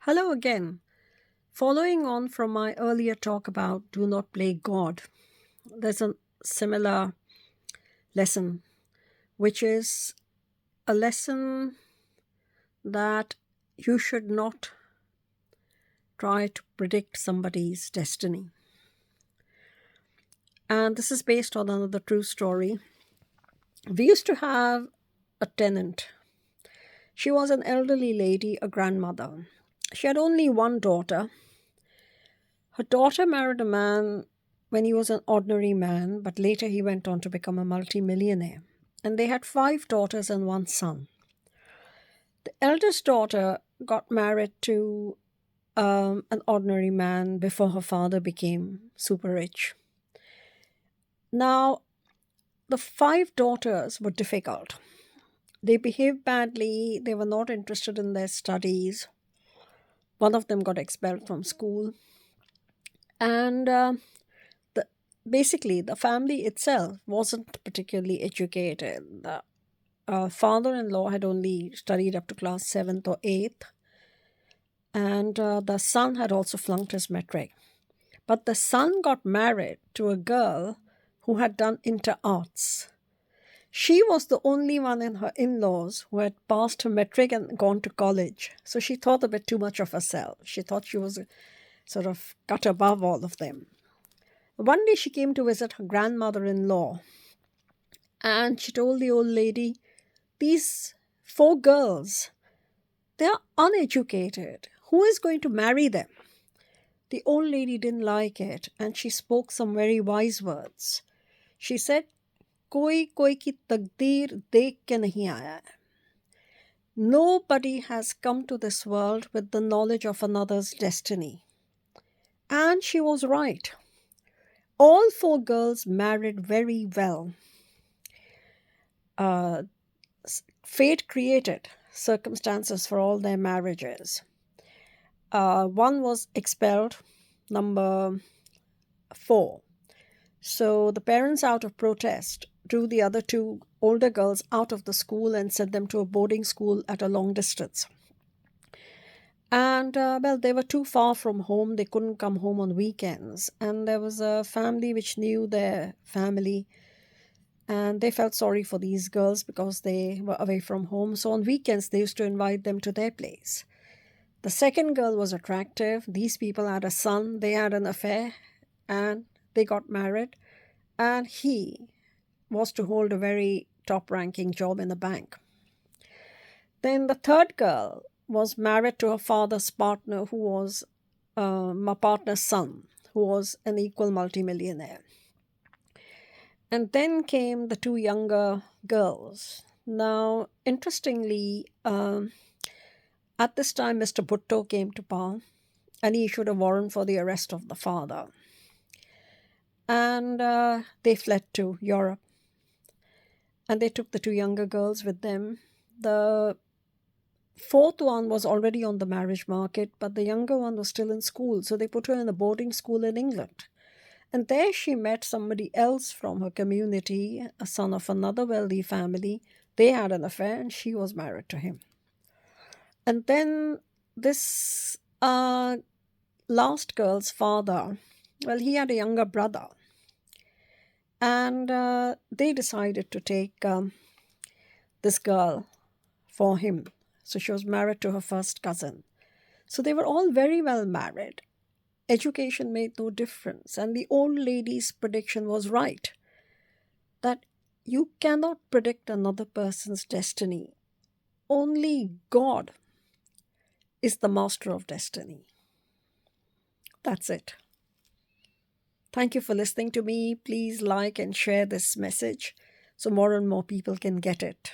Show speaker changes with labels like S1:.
S1: Hello again. Following on from my earlier talk about do not play God, there's a similar lesson, which is a lesson that you should not try to predict somebody's destiny. And this is based on another true story. We used to have a tenant. She was an elderly lady, a grandmother. She had only one daughter. Her daughter married a man when he was an ordinary man, but later he went on to become a multimillionaire. And they had five daughters and one son. The eldest daughter got married to an ordinary man before her father became super rich. Now, the five daughters were difficult. They behaved badly, they were not interested in their studies. One of them got expelled from school. And the, basically, the family itself wasn't particularly educated. The father in law had only studied up to class 7th or 8th, and the son had also flunked his metric. But the son got married to a girl who had done inter arts. She was the only one in her in laws who had passed her metric and gone to college. So she thought a bit too much of herself. She thought she was sort of cut above all of them. One day she came to visit her grandmother in law, and she told the old lady, these four girls, they are uneducated. Who is going to marry them? The old lady didn't like it, and she spoke some very wise words. She said, Koi koi ki takdeer dekh ke nahi aaya hai. Nobody has come to this world with the knowledge of another's destiny. And she was right. All four girls married very well. Uh, Fate created circumstances for all their marriages. One was expelled, number four. So the parents, out of protest, drew the other two older girls out of the school and sent them to a boarding school at a long distance. And, well, they were too far from home. They couldn't come home on weekends. And there was a family which knew their family. And they felt sorry for these girls because they were away from home. So on weekends, they used to invite them to their place. The second girl was attractive. These people had a son. They had an affair. And they got married. And he was to hold a very top-ranking job in a bank. Then the third girl was married to her father's partner, who was my partner's son, who was an equal multimillionaire. And then came the two younger girls. Now, interestingly, at this time, Mr. Bhutto came to power, and he issued a warrant for the arrest of the father. And they fled to Europe. And they took the two younger girls with them. The fourth one was already on the marriage market, but the younger one was still in school. So they put her in a boarding school in England. And there she met somebody else from her community, a son of another wealthy family. They had an affair and she was married to him. And then this last girl's father, well, he had a younger brother. And they decided to take this girl for him. So she was married to her first cousin. So they were all very well married. Education made no difference. And the old lady's prediction was right, that you cannot predict another person's destiny. Only God is the master of destiny. That's it. Thank you for listening to me. Please like and share this message so more and more people can get it.